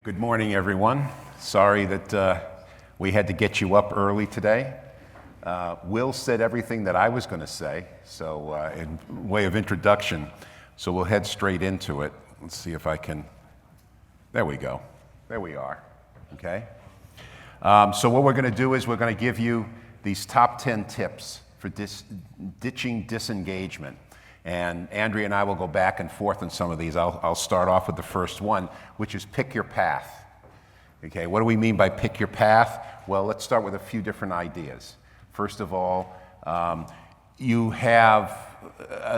Good morning, everyone. Sorry that we had to get you up early today. Will said everything that I was going to say, so in way of introduction, so we'll head straight into it. Let's see if I can, there we go. There we are, okay? So what we're going to do is we're going to give you these top 10 tips for ditching disengagement. And Andrea and I will go back and forth on some of these. I'll start off with the first one, which is pick your path. Okay, what do we mean by pick your path? Well, let's start with a few different ideas. First of all, you have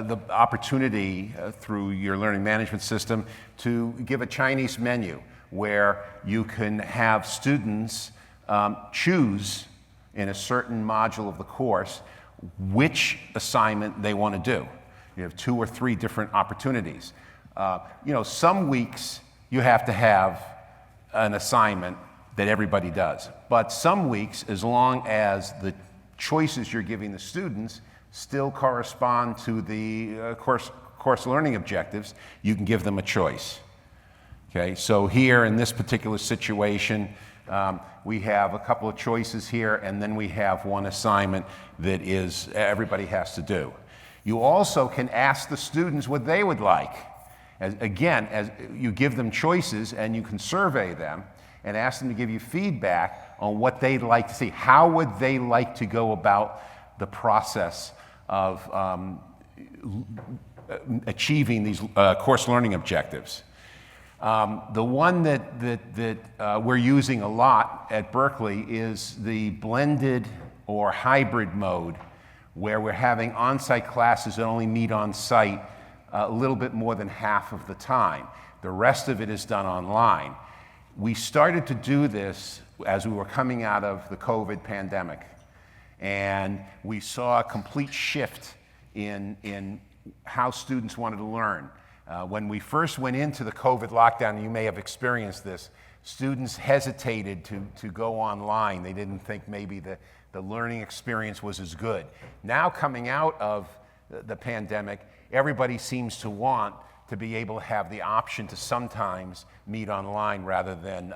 the opportunity through your learning management system to give a Chinese menu where you can have students choose in a certain module of the course which assignment they want to do. You have 2 or 3 different opportunities. Some weeks you have to have an assignment that everybody does. But some weeks, as long as the choices you're giving the students still correspond to the course learning objectives, you can give them a choice. Okay, so here in this particular situation, we have a couple of choices here, and then we have one assignment that is everybody has to do. You also can ask the students what they would like. As you give them choices and you can survey them and ask them to give you feedback on what they'd like to see. How would they like to go about the process of achieving these course learning objectives? The one that we're using a lot at Berkeley is the blended or hybrid mode, where we're having on-site classes that only meet on-site a little bit more than half of the time. The rest of it is done online. We started to do this as we were coming out of the COVID pandemic, and we saw a complete shift in how students wanted to learn. When we first went into the COVID lockdown, you may have experienced this, students hesitated to go online. They didn't think maybe the learning experience was as good. Now coming out of the pandemic, everybody seems to want to be able to have the option to sometimes meet online rather than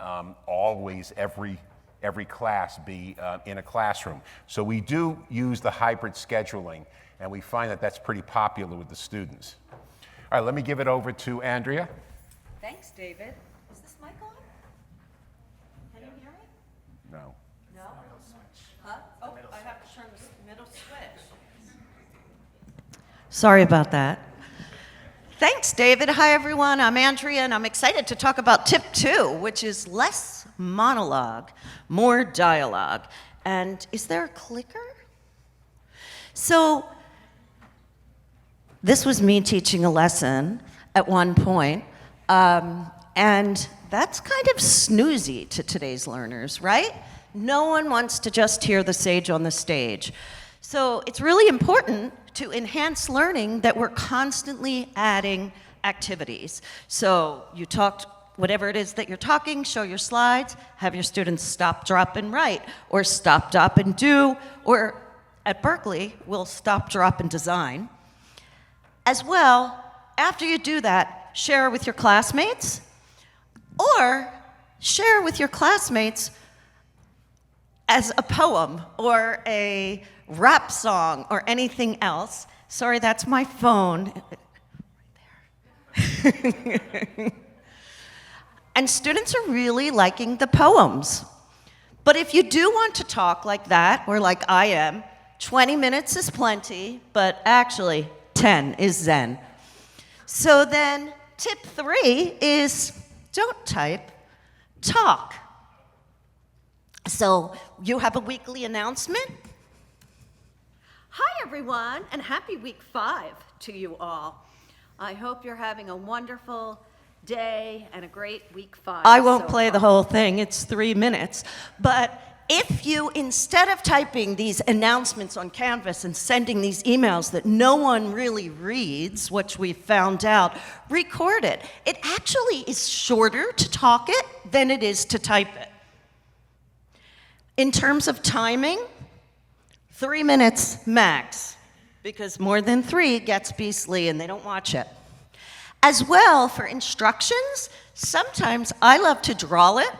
always every class be in a classroom. So we do use the hybrid scheduling, and we find that that's pretty popular with the students. All right, let me give it over to Andrea. Thanks, David. Is this mic on? Can you hear me? No. No? Huh? Oh, I have to turn this middle switch. Sorry about that. Thanks, David. Hi, everyone. I'm Andrea, and I'm excited to talk about tip 2, which is less monologue, more dialogue. And is there a clicker? So this was me teaching a lesson at one point, and that's kind of snoozy to today's learners, right? No one wants to just hear the sage on the stage. So it's really important to enhance learning that we're constantly adding activities. So you talked, whatever it is that you're talking, show your slides, have your students stop, drop, and write, or stop, drop, and do, or at Berkeley, we'll stop, drop, and design. As well, after you do that, share with your classmates, or share with your classmates as a poem or a rap song or anything else. Sorry, that's my phone. Right there. And students are really liking the poems. But if you do want to talk like that, or like I am, 20 minutes is plenty, but actually 10 is zen. So then tip 3 is don't type, talk. So you have a weekly announcement. Hi, everyone, and happy week 5 to you all. I hope you're having a wonderful day and a great week 5. I won't play the whole thing, it's 3 minutes. But if you, instead of typing these announcements on Canvas and sending these emails that no one really reads, which we found out, record it. It actually is shorter to talk it than it is to type it. In terms of timing, 3 minutes max, because more than 3 gets beastly and they don't watch it. As well, for instructions, Sometimes I love to draw it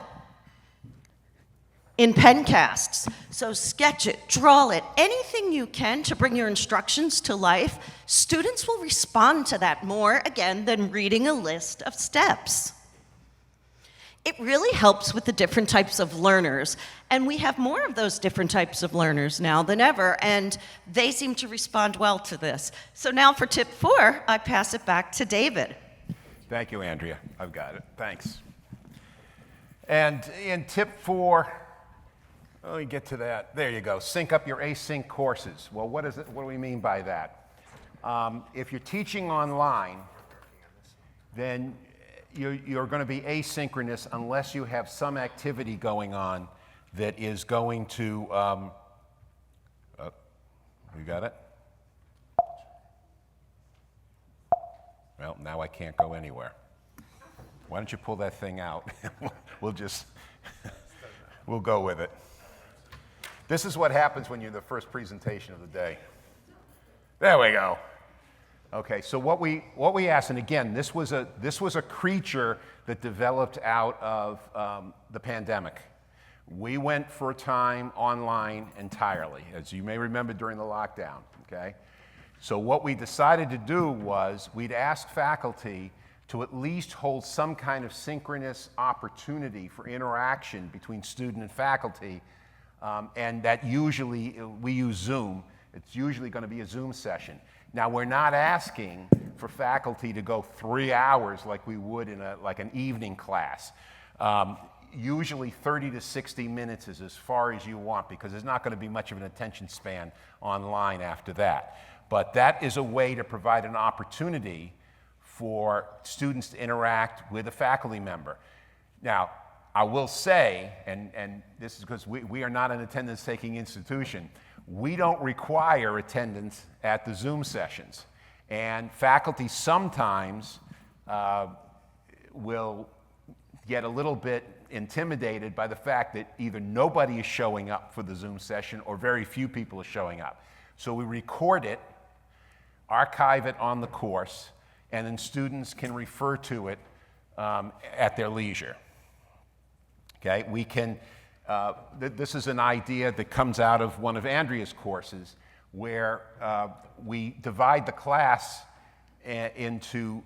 in pen casts. So sketch it, draw it, anything you can to bring your instructions to life. Students will respond to that more, again, than reading a list of steps. It really helps with the different types of learners, and we have more of those different types of learners now than ever, and they seem to respond well to this. So now for tip 4, I pass it back to David. Thank you, Andrea. I've got it. Thanks. And in tip 4, let me get to that. There you go. Sync up your async courses. Well, what is it? What do we mean by that? If you're teaching online, then you're going to be asynchronous unless you have some activity going on that is going to, you got it? Well, now I can't go anywhere. Why don't you pull that thing out? we'll go with it. This is what happens when you're the first presentation of the day. There we go. Okay, so what we asked, and again, this was a creature that developed out of the pandemic. We went for a time online entirely, as you may remember during the lockdown, okay? So what we decided to do was we'd ask faculty to at least hold some kind of synchronous opportunity for interaction between student and faculty, and that usually, we use Zoom. It's usually going to be a Zoom session. Now, we're not asking for faculty to go 3 hours like we would in an evening class. Usually 30 to 60 minutes is as far as you want, because there's not going to be much of an attention span online after that. But that is a way to provide an opportunity for students to interact with a faculty member. Now, I will say, and this is because we are not an attendance-taking institution, we don't require attendance at the Zoom sessions. And faculty sometimes will get a little bit intimidated by the fact that either nobody is showing up for the Zoom session or very few people are showing up. So we record it, archive it on the course, and then students can refer to it at their leisure. Okay, we can, this is an idea that comes out of one of Andrea's courses, where we divide the class into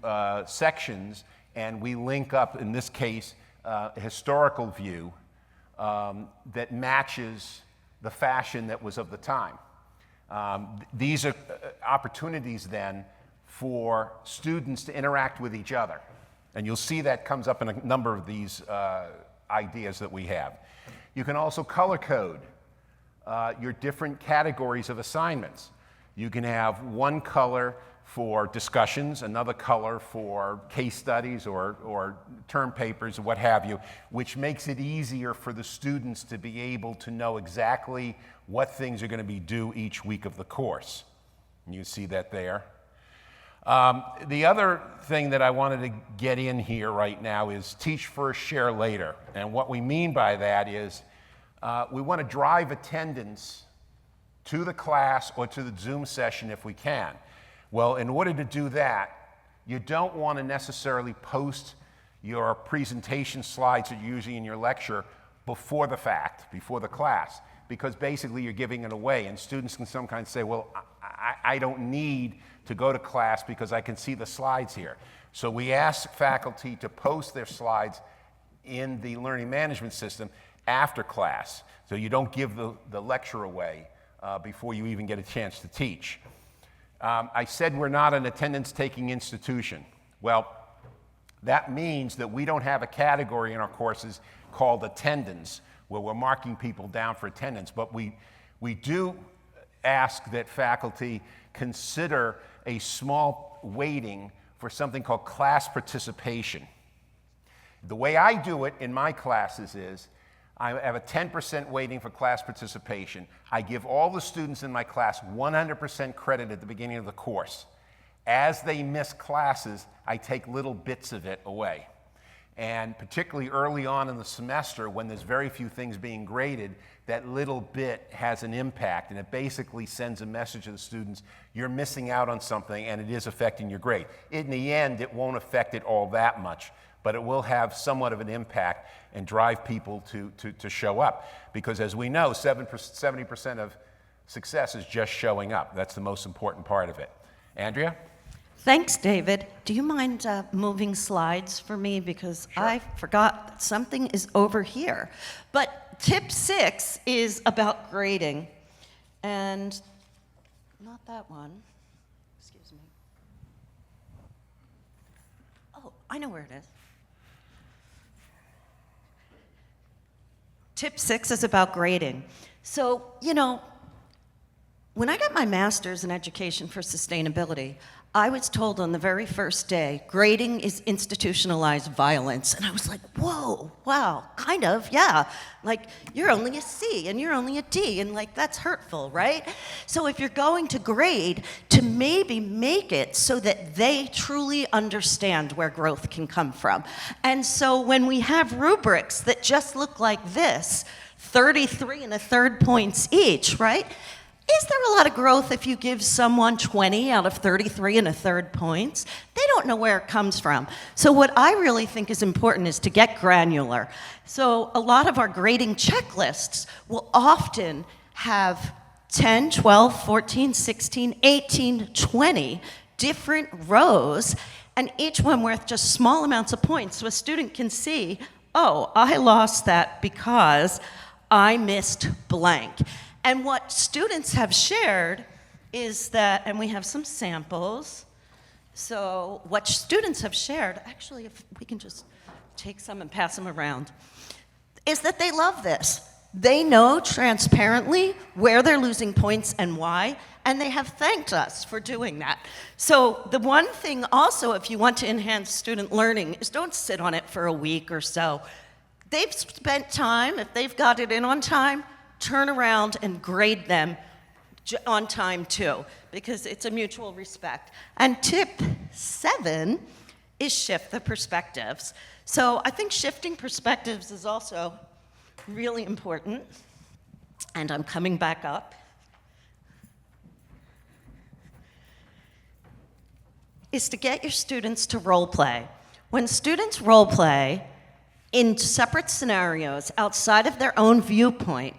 sections, and we link up, in this case, a historical view that matches the fashion that was of the time. These are opportunities then for students to interact with each other. And you'll see that comes up in a number of these ideas that we have. You can also color code your different categories of assignments. You can have one color for discussions, another color for case studies or term papers or what have you, which makes it easier for the students to be able to know exactly what things are going to be due each week of the course. And you see that there. The other thing that I wanted to get in here right now is teach first, share later. And what we mean by that is we want to drive attendance to the class or to the Zoom session if we can. Well, in order to do that, you don't want to necessarily post your presentation slides that you're using in your lecture before the fact, before the class, because basically you're giving it away, and students can sometimes say, well, I don't need to go to class because I can see the slides here. So we ask faculty to post their slides in the learning management system after class, so you don't give the lecture away before you even get a chance to teach. I said we're not an attendance-taking institution. Well, that means that we don't have a category in our courses called attendance, where we're marking people down for attendance, but we do ask that faculty consider a small weighting for something called class participation. The way I do it in my classes is I have a 10% weighting for class participation. I give all the students in my class 100% credit at the beginning of the course. As they miss classes, I take little bits of it away. And particularly early on in the semester, when there's very few things being graded, that little bit has an impact, and it basically sends a message to the students, you're missing out on something and it is affecting your grade. In the end, it won't affect it all that much, but it will have somewhat of an impact and drive people to show up. Because as we know, 70% of success is just showing up. That's the most important part of it. Andrea? Thanks, David. Do you mind moving slides for me? Because I forgot that something is over here. But tip 6 is about grading. And not that one. Excuse me. Oh, I know where it is. Tip 6 is about grading. So, you know, when I got my master's in education for sustainability, I was told on the very first day, grading is institutionalized violence. And I was like, whoa, wow, kind of, yeah. Like, you're only a C and you're only a D, and like, that's hurtful, right? So if you're going to grade, to maybe make it so that they truly understand where growth can come from. And so when we have rubrics that just look like this, 33 1/3 points each, right? Is there a lot of growth if you give someone 20 out of 33 1/3 points? They don't know where it comes from. So what I really think is important is to get granular. So a lot of our grading checklists will often have 10, 12, 14, 16, 18, 20 different rows, and each one worth just small amounts of points. So a student can see, oh, I lost that because I missed blank. And what students have shared is that, and we have some samples, so what students have shared, actually if we can just take some and pass them around, is that they love this. They know transparently where they're losing points and why, and they have thanked us for doing that. So the one thing also, if you want to enhance student learning, is don't sit on it for a week or so. They've spent time, if they've got it in on time, turn around and grade them on time too, because it's a mutual respect. And tip 7 is shift the perspectives. So I think shifting perspectives is also really important. And I'm coming back up. Is to get your students to role play. When students role play in separate scenarios outside of their own viewpoint,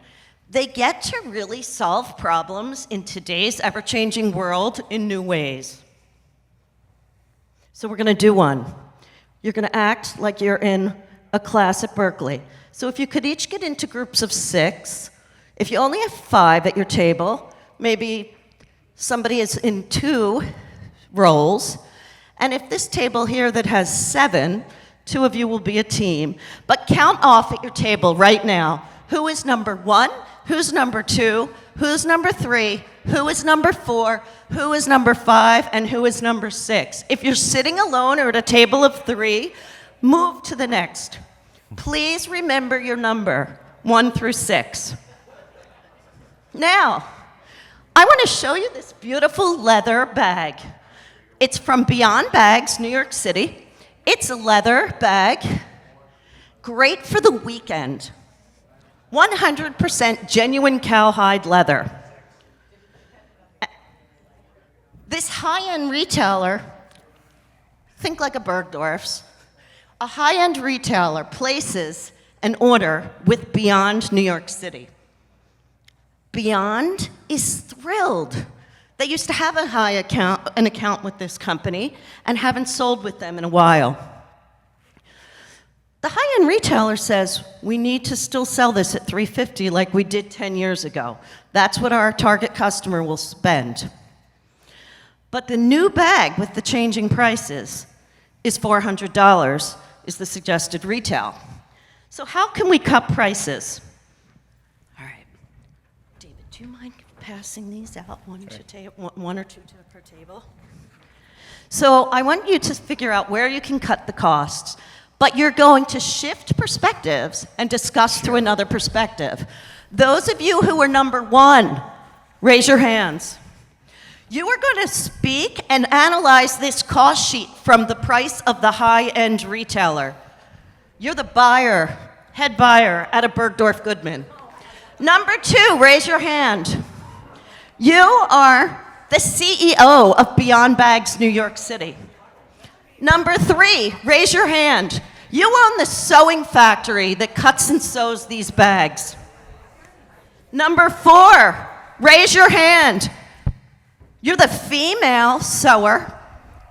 they get to really solve problems in today's ever-changing world in new ways. So we're going to do one. You're going to act like you're in a class at Berkeley. So if you could each get into groups of 6, if you only have 5 at your table, maybe somebody is in 2 roles, and if this table here that has 7, 2 of you will be a team. But count off at your table right now. Who is number 1? Who's number 2? Who's number 3? Who is number 4? Who is number 5? And who is number 6? If you're sitting alone or at a table of 3, move to the next. Please remember your number, 1 through 6. Now, I want to show you this beautiful leather bag. It's from Beyond Bags, New York City. It's a leather bag, great for the weekend. 100% genuine cowhide leather. This high-end retailer, think like a Bergdorf's, a high-end retailer places an order with Beyond New York City. Beyond is thrilled. They used to have an account with this company and haven't sold with them in a while. The high-end retailer says, we need to still sell this at $350 like we did 10 years ago. That's what our target customer will spend. But the new bag with the changing prices is $400, is the suggested retail. So how can we cut prices? All right. David, do you mind passing these out, one or two per table? So I want you to figure out where you can cut the costs. But you're going to shift perspectives and discuss through another perspective. Those of you who are number 1, raise your hands. You are going to speak and analyze this cost sheet from the price of the high-end retailer. You're the buyer, head buyer at a Bergdorf Goodman. Number 2, raise your hand. You are the CEO of Beyond Bags, New York City. Number 3, raise your hand. You own the sewing factory that cuts and sews these bags. Number 4, raise your hand. You're the female sewer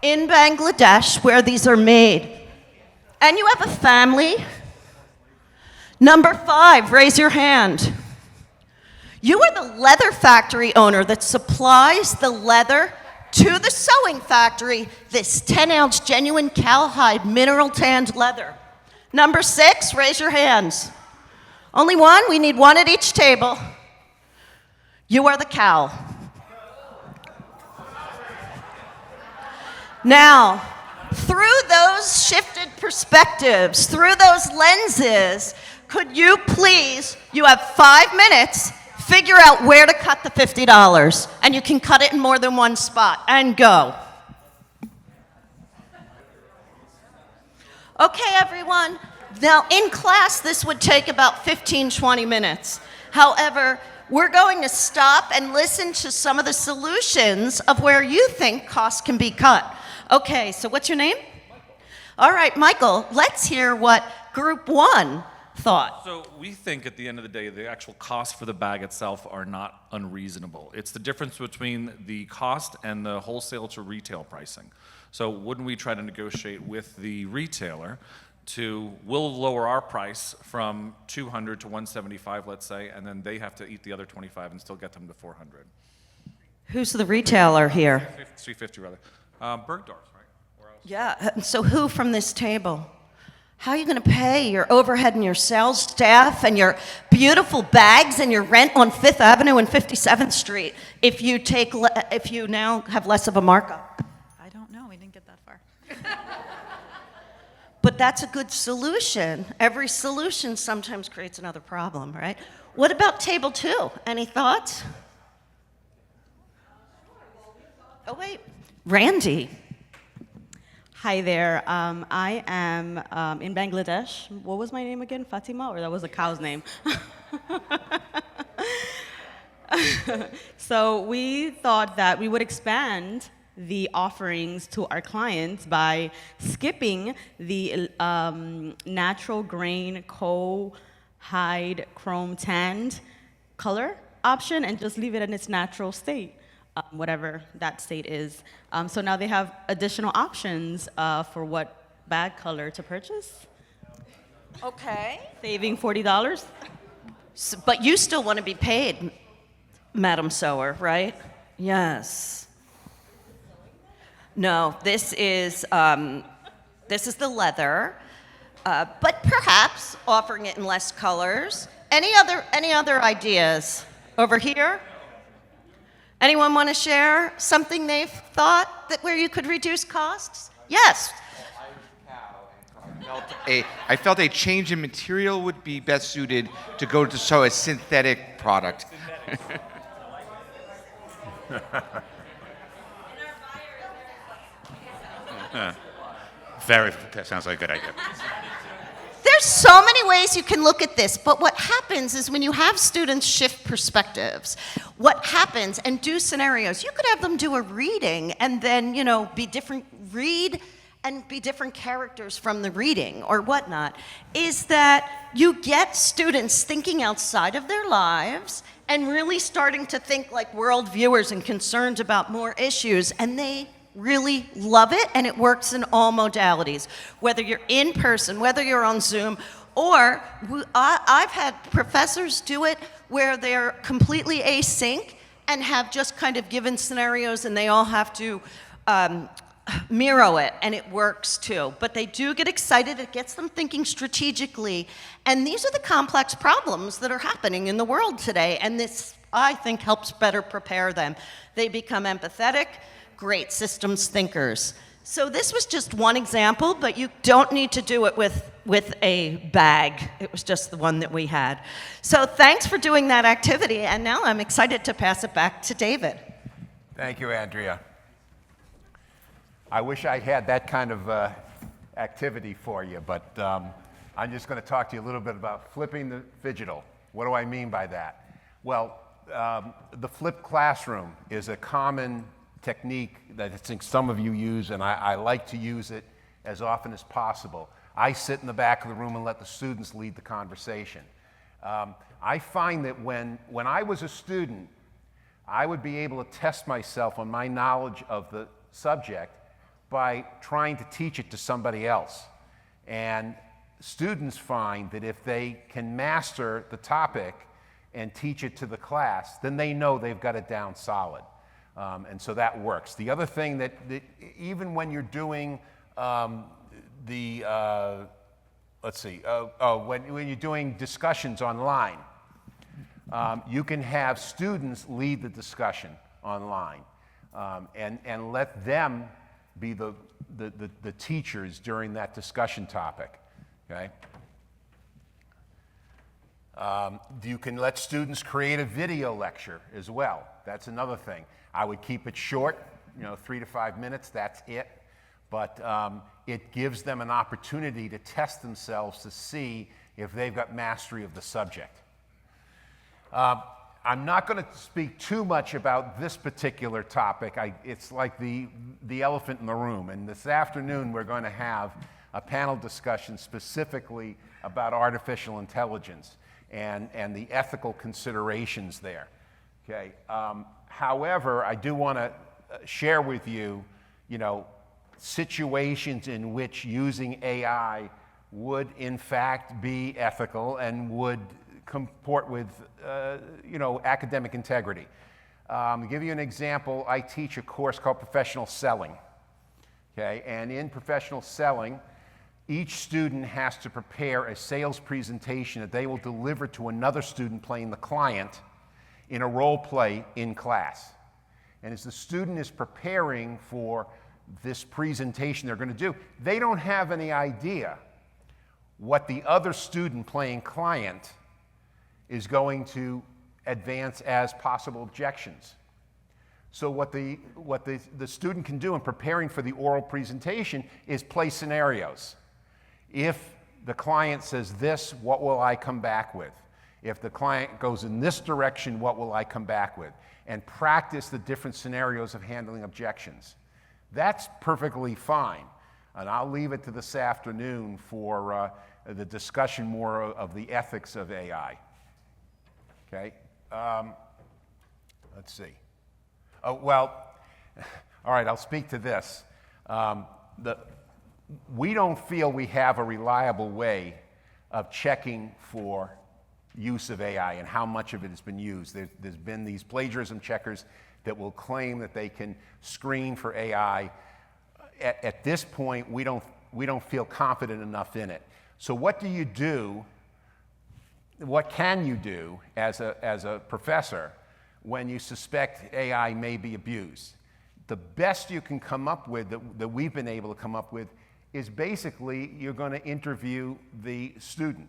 in Bangladesh where these are made. And you have a family. Number 5, raise your hand. You are the leather factory owner that supplies the leather to the sewing factory, this 10-ounce genuine cowhide mineral tanned leather. Number 6, raise your hands. Only one, we need one at each table. You are the cow. Now, through those shifted perspectives, through those lenses, could you please, you have 5 minutes, figure out where to cut the $50, and you can cut it in more than one spot, and go. Okay, everyone. Now, in class, this would take about 15, 20 minutes. However, we're going to stop and listen to some of the solutions of where you think costs can be cut. Okay, so what's your name? Michael. All right, Michael, let's hear what Group 1 thought. So we think at the end of the day, the actual cost for the bag itself are not unreasonable. It's the difference between the cost and the wholesale to retail pricing. So wouldn't we try to negotiate with the retailer we'll lower our price from 200 to 175, let's say, and then they have to eat the other 25 and still get them to 400. Who's the retailer here? 350 rather. Bergdorf, right? Or else? Yeah, so who from this table? How are you going to pay your overhead and your sales staff and your beautiful bags and your rent on 5th Avenue and 57th Street if you now have less of a markup? I don't know. We didn't get that far. But that's a good solution. Every solution sometimes creates another problem, right? What about table 2? Any thoughts? Oh, wait. Randy. Hi there. I am in Bangladesh. What was my name again? Fatima? Or that was a cow's name? So we thought that we would expand the offerings to our clients by skipping the natural grain co-hide chrome tanned color option and just leave it in its natural state, whatever that state is. So now they have additional options for what bag color to purchase, Okay. saving $40. But you still want to be paid, Madam Sewer, right? Yes. No, this is the leather, but perhaps offering it in less colors. Any other ideas over here? Anyone want to share something they've thought that where you could reduce costs? Yes. I felt a change in material would be best suited to go to sew a synthetic product. That sounds like a good idea. There's so many ways you can look at this, but what happens is when you have students shift perspectives, what happens and do scenarios, you could have them do a reading and then, read and be different characters from the reading or whatnot, is that you get students thinking outside of their lives and really starting to think like world viewers and concerned about more issues, and they really love it, and it works in all modalities, whether you're in person, whether you're on Zoom, or I've had professors do it where they're completely async and have just kind of given scenarios and they all have to mirror it, and it works too. But they do get excited, it gets them thinking strategically, and these are the complex problems that are happening in the world today, and this, I think, helps better prepare them. They become empathetic, great systems thinkers. So this was just one example, but you don't need to do it with a bag. It was just the one that we had. So thanks for doing that activity, and now I'm excited to pass it back to David. Thank you, Andrea. I wish I had that kind of activity for you, but I'm just going to talk to you a little bit about flipping the digital. What do I mean by that? Well, the flipped classroom is a common technique that I think some of you use, and I like to use it as often as possible. I sit in the back of the room and let the students lead the conversation. I find that when I was a student, I would be able to test myself on my knowledge of the subject by trying to teach it to somebody else. And students find that if they can master the topic and teach it to the class, then they know they've got it down solid. And so that works. The other thing that even when you're doing when you're doing discussions online, you can have students lead the discussion online and let them be the teachers during that discussion topic, okay? You can let students create a video lecture as well. That's another thing. I would keep it short, 3 to 5 minutes, that's it. But it gives them an opportunity to test themselves to see if they've got mastery of the subject. I'm not going to speak too much about this particular topic. It's like the elephant in the room. And this afternoon, we're going to have a panel discussion specifically about artificial intelligence and the ethical considerations there. Okay. However, I do want to share with you, situations in which using AI would in fact be ethical and would comport with academic integrity. To give you an example, I teach a course called Professional Selling. Okay, and in professional selling, each student has to prepare a sales presentation that they will deliver to another student playing the client in a role play in class. And as the student is preparing for this presentation they're going to do, they don't have any idea what the other student playing client is going to advance as possible objections. So what the student can do in preparing for the oral presentation is play scenarios. If the client says this, what will I come back with? If the client goes in this direction, what will I come back with? And practice the different scenarios of handling objections. That's perfectly fine. And I'll leave it to this afternoon for the discussion more of the ethics of AI. Okay? Let's see. Oh, well, all right, I'll speak to this. We don't feel we have a reliable way of checking for use of AI and how much of it has been used. There's been these plagiarism checkers that will claim that they can screen for AI. At this point, we don't feel confident enough in it. So what do you do? What can you do as a professor when you suspect AI may be abused? The best you can come up with, that we've been able to come up with, is basically you're going to interview the student.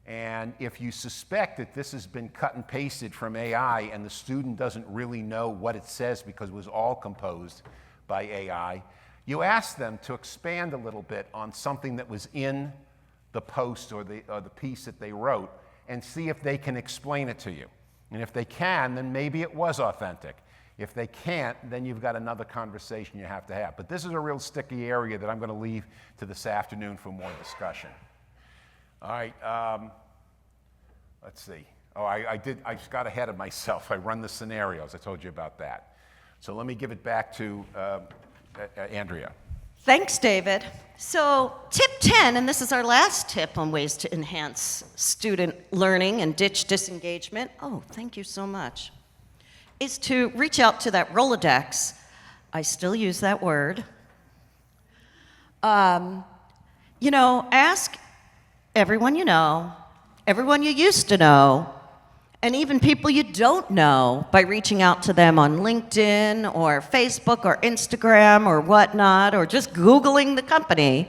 And if you suspect that this has been cut and pasted from AI and the student doesn't really know what it says because it was all composed by AI, you ask them to expand a little bit on something that was in the post or the piece that they wrote and see if they can explain it to you. And if they can, then maybe it was authentic. If they can't, then you've got another conversation you have to have. But this is a real sticky area that I'm going to leave to this afternoon for more discussion. All right, let's see. Oh, I just got ahead of myself. I run the scenarios. I told you about that. So let me give it back to Andrea. Thanks, David. So tip 10, and this is our last tip on ways to enhance student learning and ditch disengagement. Oh, thank you so much. Is to reach out to that Rolodex. I still use that word. Ask everyone you know, everyone you used to know, and even people you don't know by reaching out to them on LinkedIn or Facebook or Instagram or whatnot, or just Googling the company,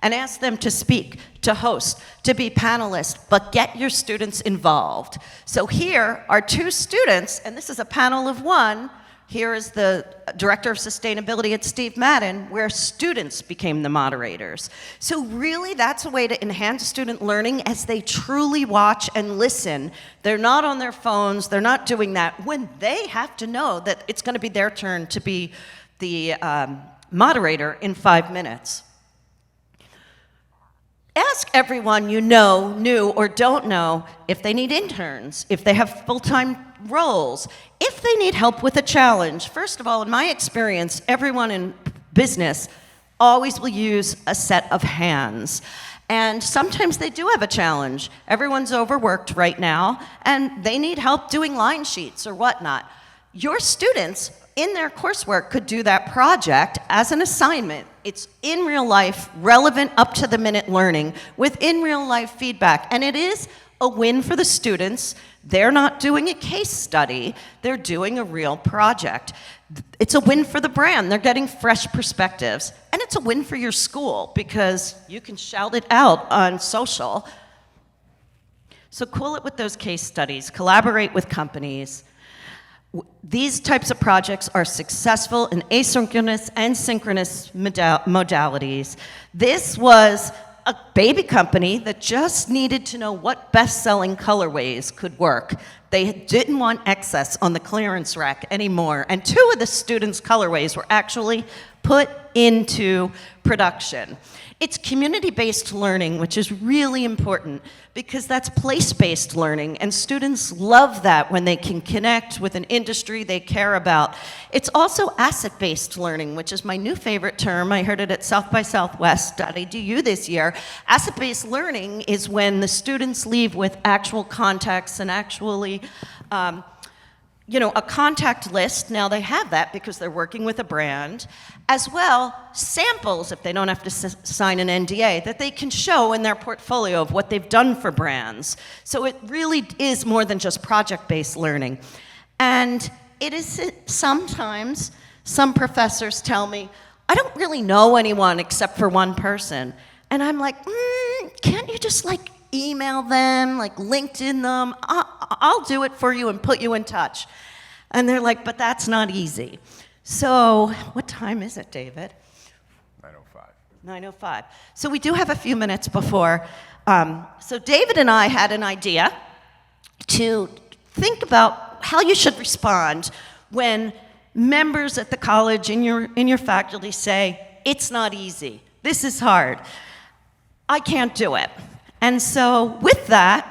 and ask them to speak, to host, to be panelists, but get your students involved. So here are 2 students, and this is a panel of 1. Here is the Director of Sustainability at Steve Madden, where students became the moderators. So really, that's a way to enhance student learning as they truly watch and listen. They're not on their phones. They're not doing that when they have to know that it's going to be their turn to be the moderator in 5 minutes. Ask everyone you know, new, or don't know if they need interns, if they have full-time roles, if they need help with a challenge. First of all, in my experience, everyone in business always will use a set of hands. And sometimes they do have a challenge. Everyone's overworked right now, and they need help doing line sheets or whatnot. Your students, in their coursework, could do that project as an assignment. It's in real life, relevant, up-to-the-minute learning with in real life feedback. And it is a win for the students. They're not doing a case study, they're doing a real project. It's a win for the brand. They're getting fresh perspectives. And it's a win for your school because you can shout it out on social. So cool it with those case studies, collaborate with companies. These types of projects are successful in asynchronous and synchronous modalities. This was a baby company that just needed to know what best-selling colorways could work. They didn't want excess on the clearance rack anymore, and 2 of the students' colorways were actually put into production. It's community-based learning, which is really important because that's place-based learning, and students love that when they can connect with an industry they care about. It's also asset-based learning, which is my new favorite term. I heard it at South by Southwest.edu this year. Asset-based learning is when the students leave with actual contacts and actually a contact list. Now they have that because they're working with a brand. As well, samples, if they don't have to sign an NDA, that they can show in their portfolio of what they've done for brands. So it really is more than just project-based learning. And it is sometimes, some professors tell me, I don't really know anyone except for one person. And I'm like, can't you just email them, LinkedIn them? I'll do it for you and put you in touch. And they're like, but that's not easy. So what time is it, David? 9:05. 9:05. So we do have a few minutes before. So David and I had an idea to think about how you should respond when members at the college in your faculty say, it's not easy, this is hard, I can't do it. And so with that,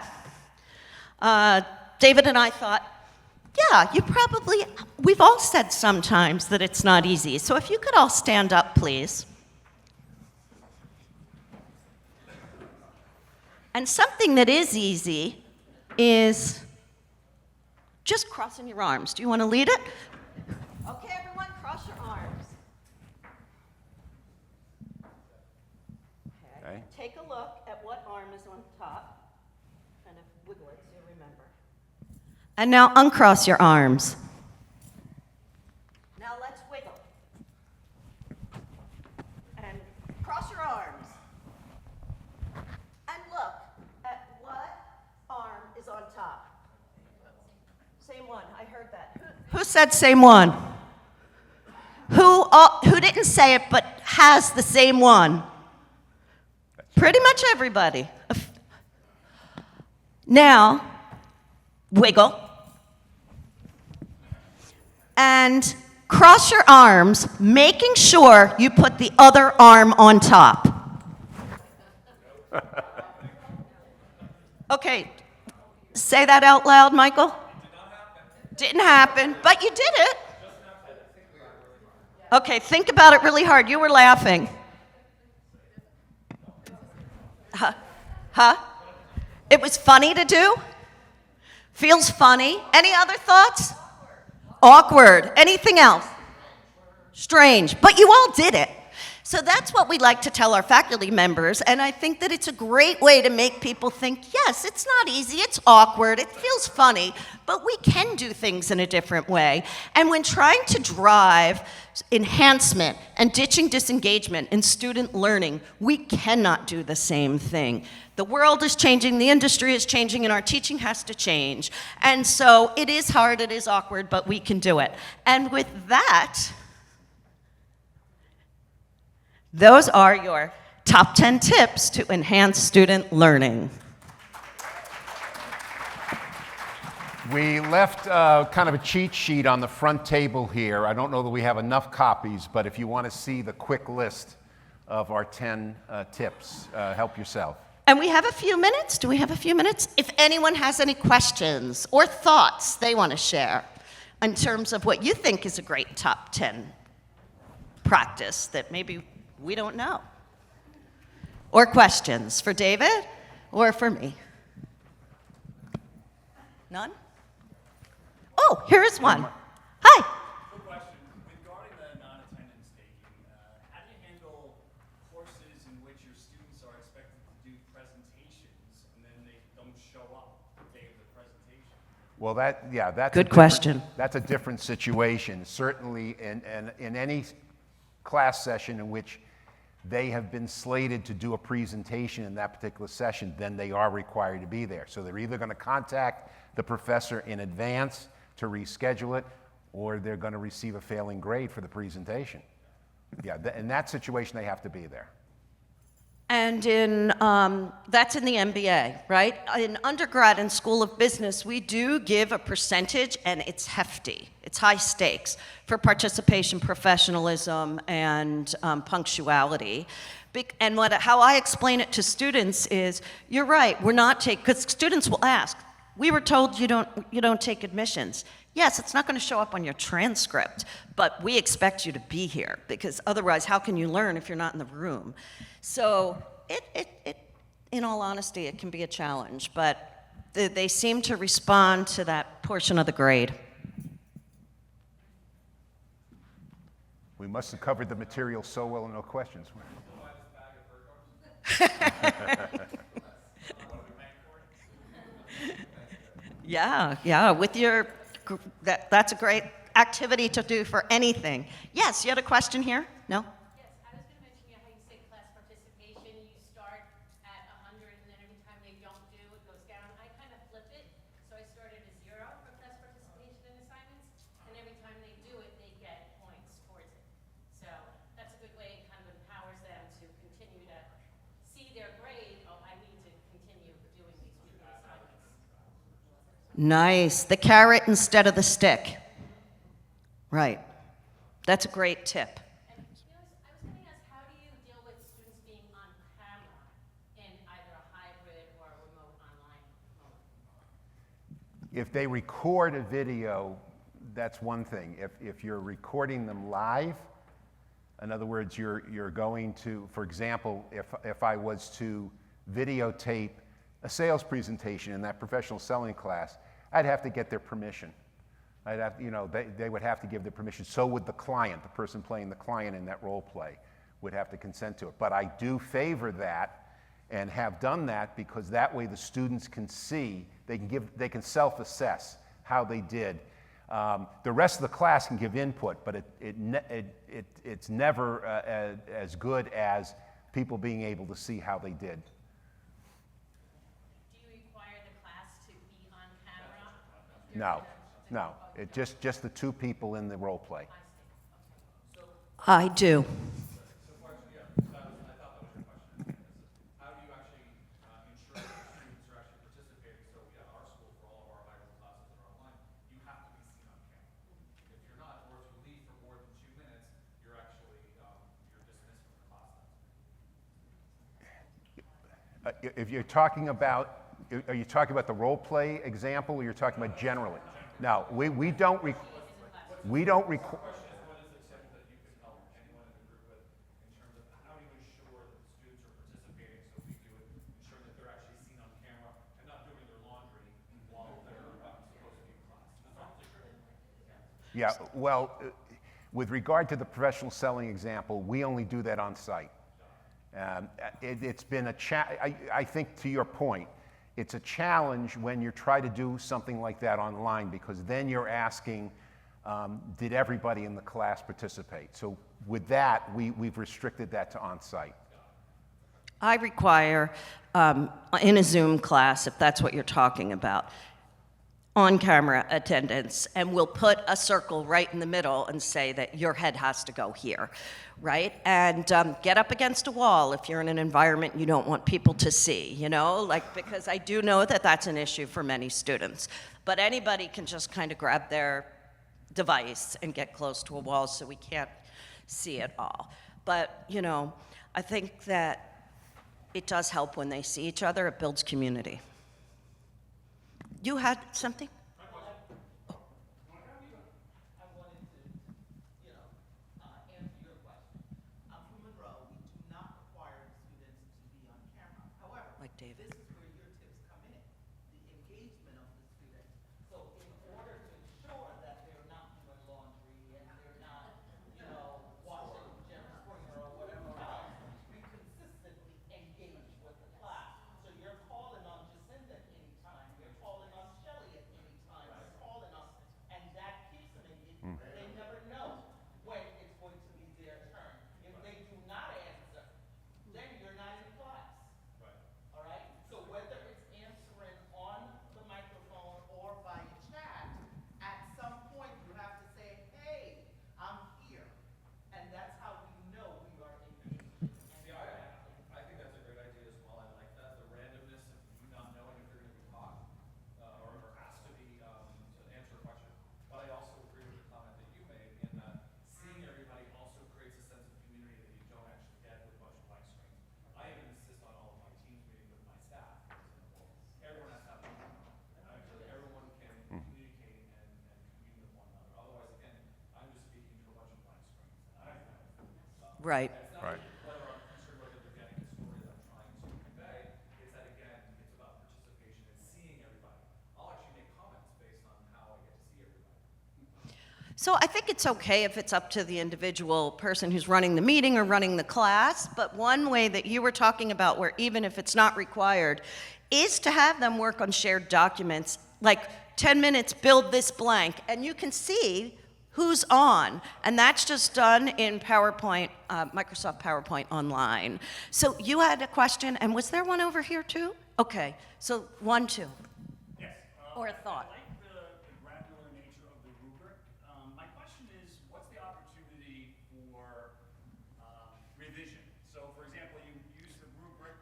David and I thought, yeah, we've all said sometimes that it's not easy. So if you could all stand up, please. And something that is easy is just crossing your arms. Do you want to lead it? Okay, everyone, cross your arms. Okay. Take a look at what arm is on top. Kind of wiggle it so you remember. And now uncross your arms. Now let's wiggle. And cross your arms. And look at what arm is on top. Same one, I heard that. Who said same one? Who didn't say it but has the same one? Pretty much everybody. Now, wiggle. And cross your arms, making sure you put the other arm on top. Okay, say that out loud, Michael. Didn't happen, but you did it. Okay, think about it really hard. You were laughing. Huh? It was funny to do? Feels funny. Any other thoughts? Awkward. Anything else? Strange. But you all did it. So that's what we like to tell our faculty members, and I think that it's a great way to make people think, yes, it's not easy, it's awkward, it feels funny, but we can do things in a different way. And when trying to drive enhancement and ditching disengagement in student learning, we cannot do the same thing. The world is changing, the industry is changing, and our teaching has to change. And so it is hard, it is awkward, but we can do it. And with that, those are your top 10 tips to enhance student learning. We left kind of a cheat sheet on the front table here. I don't know that we have enough copies, but if you want to see the quick list of our 10 tips. Help yourself. And we have a few minutes. Do we have a few minutes? If anyone has any questions or thoughts they want to share in terms of what you think is a great top 10 practice that maybe we don't know. Or questions for David or for me? None? Oh, here is one. Hi. Quick question. Regarding the non-attendance taking, how do you handle courses in which your students are expected to do presentations and then they don't show up the day of the presentation? Well, that's Good question. That's a different situation. Certainly, in any class session in which they have been slated to do a presentation in that particular session, then they are required to be there. So they're either going to contact the professor in advance to reschedule it, or they're going to receive a failing grade for the presentation. Yeah, in that situation, they have to be there. And that's in the MBA, right? In undergrad and School of Business, we do give a percentage, and it's hefty. It's high stakes for participation, professionalism, and punctuality. And how I explain it to students is, you're right, we're not taking, because students will ask, we were told you don't take admissions. Yes, it's not going to show up on your transcript, but we expect you to be here, because otherwise, how can you learn if you're not in the room? So in all honesty, it can be a challenge, but they seem to respond to that portion of the grade. We must have covered the material so well, no questions. Yeah, with your, that's a great activity to do for anything. Yes, you had a question here? No? Yes, I was going to mention how you say class participation, you start at 100 and then every time they don't do, it goes down. I kind of flip it, so I started at 0 for class participation and assignments, and every time they do it, they get points towards it. So that's a good way, it kind of empowers them to continue to see their grade. Oh, I need to continue doing these weekly assignments. Nice. The carrot instead of the stick. Right. That's a great tip. And I was going to ask, how do you deal with students being on camera in either a hybrid or a remote online mode? If they record a video, that's one thing. If you're recording them live, in other words, you're going to, for example, if I was to videotape a sales presentation in that professional selling class, I'd have to get their permission. I'd have, they would have to give their permission. So would the client, the person playing the client in that role play, would have to consent to it. But I do favor that and have done that because that way the students can see, they can self-assess how they did. The rest of the class can give input, but it's never as good as people being able to see how they did. Do you require the class to be on camera? No. It just the two people in the role play. I do. I thought that was your question. How do you actually ensure that students are actually participating? So at our school, for all of our high school classes that are online, you have to be seen on camera. If you're not, or if you leave for more than 2 minutes, you're actually you're dismissed from the class. If you're talking about, are you talking about the role play example, or you're talking about generally? No, we don't require. What is the tip that you can help anyone in the group with in terms of how do you ensure that the students are participating so we do it, ensure that they're actually seen on camera and not doing their laundry while they're supposed to be in class? Yeah, well, with regard to the professional selling example, we only do that on site. It's been I think to your point, it's a challenge when you try to do something like that online because then you're asking, did everybody in the class participate? So with that, we've restricted that to on-site. I require, in a Zoom class, if that's what you're talking about, on-camera attendance, and we'll put a circle right in the middle and say that your head has to go here, right? And get up against a wall if you're in an environment you don't want people to see, because I do know that that's an issue for many students. But anybody can just kind of grab their device and get close to a wall so we can't see it all. But, you know, I think that it does help when they see each other. It builds community. You had something? I wanted to, answer your question. I'm from Monroe. We do not require students to be on camera. However, Like David. this is where your tips come in, the engagement of the students. So in order to ensure that they're not doing laundry and they're not, washing Jerry Springer or whatever else, we consistently engage with the class. So you're calling on Jacinda anytime, you're calling on Shelley at any time, you're calling on, and that keeps them engaged. They never know when it's going to be their turn. If they do not answer, then you're not in class. All right? So whether it's answering on the microphone or via chat, at some point you have to say, hey, I'm here. And that's how we know we are engaged. See, I think that's a great idea as well. I like that, the randomness of you not knowing if you're going to be taught or asked to be to answer a question. But I also agree with the comment that you made in that seeing everybody also creates a sense of community that you don't actually get with a bunch of blank screens. I even insist on all of my teams meeting with my staff, for example. Everyone has to have a microphone. Actually, everyone can communicate and commune with one another. Otherwise, again, I'm just speaking to a bunch of blank screens. Right. Right. Whether I'm concerned whether they're getting a story that I'm trying to convey, it's that again, it's about participation and seeing everybody. I'll actually make comments based on how I get to see everybody. So I think it's okay if it's up to the individual person who's running the meeting or running the class, but one way that you were talking about where even if it's not required is to have them work on shared documents, like 10 minutes, build this blank, and you can see who's on, and that's just done in PowerPoint, Microsoft PowerPoint Online. So you had a question, and was there one over here too? Okay, so 1, 2. Yes. Or a thought. I like the granular nature of the rubric. My question is, what's the opportunity for revision? So, for example, you use the rubric,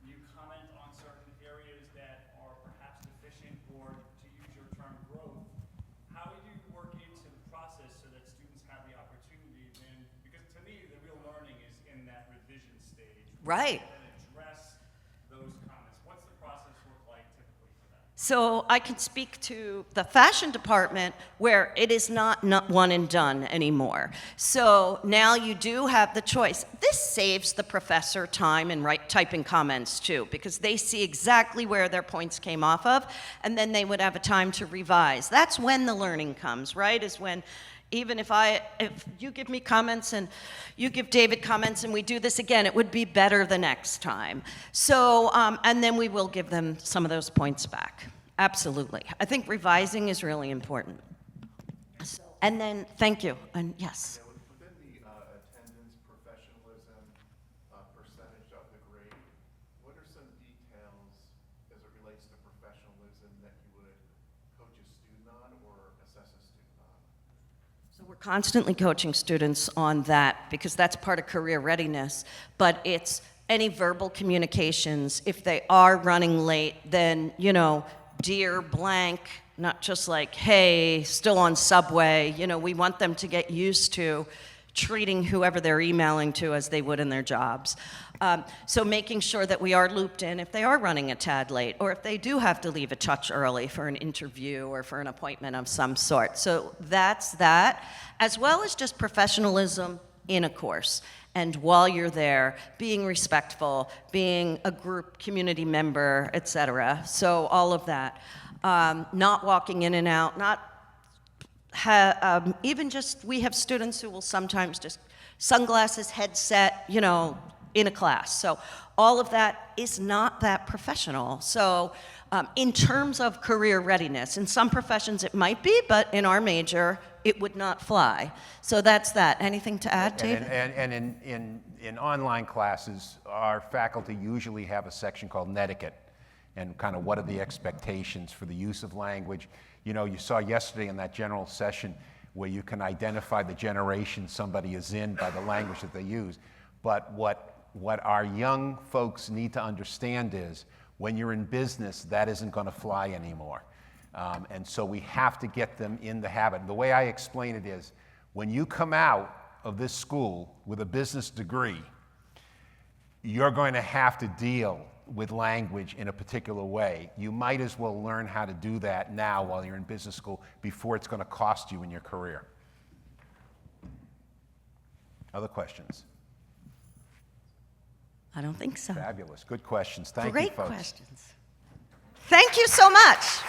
you comment on certain areas that are perhaps deficient, or to use your term, growth. How do you work into the process so that students have the opportunity then? Because to me, the real learning is in that revision stage. Right. And address those comments. What's the process look like typically for that? So I can speak to the fashion department where it is not one and done anymore. So now you do have the choice. This saves the professor time in typing comments too, because they see exactly where their points came off of, and then they would have a time to revise. That's when the learning comes, right? Is when even if you give me comments and you give David comments and we do this again, it would be better the next time. So, and then we will give them some of those points back. Absolutely. I think revising is really important. So, and then, thank you, and yes. Within the attendance professionalism percentage of the grade, what are some details as it relates to professionalism that you would coach a student on or assess a student on? So we're constantly coaching students on that because that's part of career readiness, but it's any verbal communications. If they are running late, then, dear blank, not just like, hey, still on Subway. We want them to get used to treating whoever they're emailing to as they would in their jobs. So making sure that we are looped in if they are running a tad late, or if they do have to leave a touch early for an interview or for an appointment of some sort. So that's that, as well as just professionalism in a course. And while you're there, being respectful, being a group community member, et cetera. So all of that. Not walking in and out, even just, we have students who will sometimes just sunglasses, headset, in a class. So all of that is not that professional. So in terms of career readiness, in some professions it might be, but in our major, it would not fly. So that's that. Anything to add, David? And in online classes, our faculty usually have a section called netiquette, and kind of what are the expectations for the use of language. You saw yesterday in that general session where you can identify the generation somebody is in by the language that they use. But what our young folks need to understand is when you're in business, that isn't going to fly anymore. And so we have to get them in the habit. The way I explain it is, when you come out of this school with a business degree, you're going to have to deal with language in a particular way. You might as well learn how to do that now while you're in business school before it's going to cost you in your career. Other questions? I don't think so. Fabulous. Good questions. Thank you, Great folks. questions. Thank you so much.